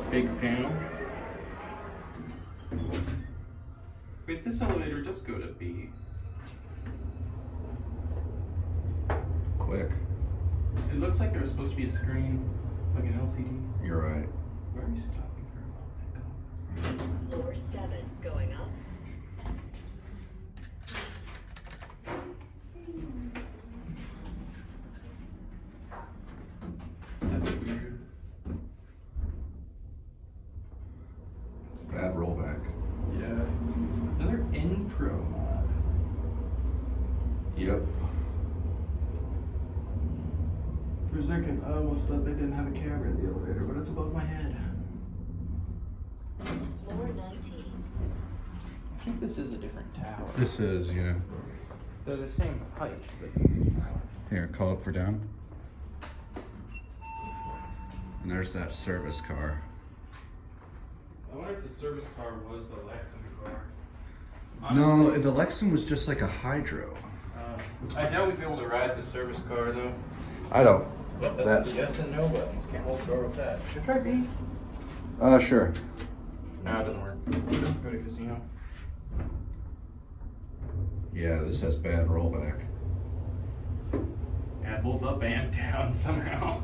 Big panel. Wait, this elevator does go to B. Quick. It looks like there was supposed to be a screen, like an LCD. You're right. Where are you stopping for? Floor 7 going up. That's weird. Bad rollback. Yeah. Another EnPro mod. Yep. For a second, I almost thought they didn't have a camera in the elevator, but it's above my head. Floor 19. I think this is a different tower. This is, yeah. They're the same height, but Here, call up for down. And there's that service car. I wonder if the service car was the Lexan car. No, the Lexan was just like a Hydro. I doubt we'd be able to ride the service car though. I don't. Well, that's the yes and no buttons. Can't hold the door with that. Should I try B? Sure. No, it doesn't work. Go to casino. Yeah, this has bad rollback. Yeah, both up and down somehow.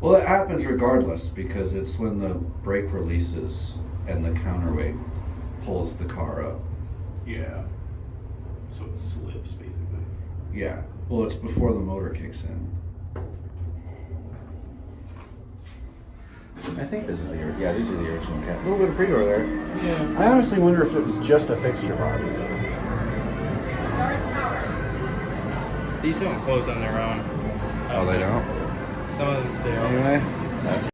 Well, it happens regardless because it's when the brake releases and the counterweight pulls the car up. Yeah. So it slips basically. Yeah. Well, it's before the motor kicks in. I think this is the, yeah, these are the original cat. A little bit of pre-door there. Yeah. I honestly wonder if it was just a fixture mod. These don't close on their own. Oh, they don't? Some of them stay open. Anyway, that's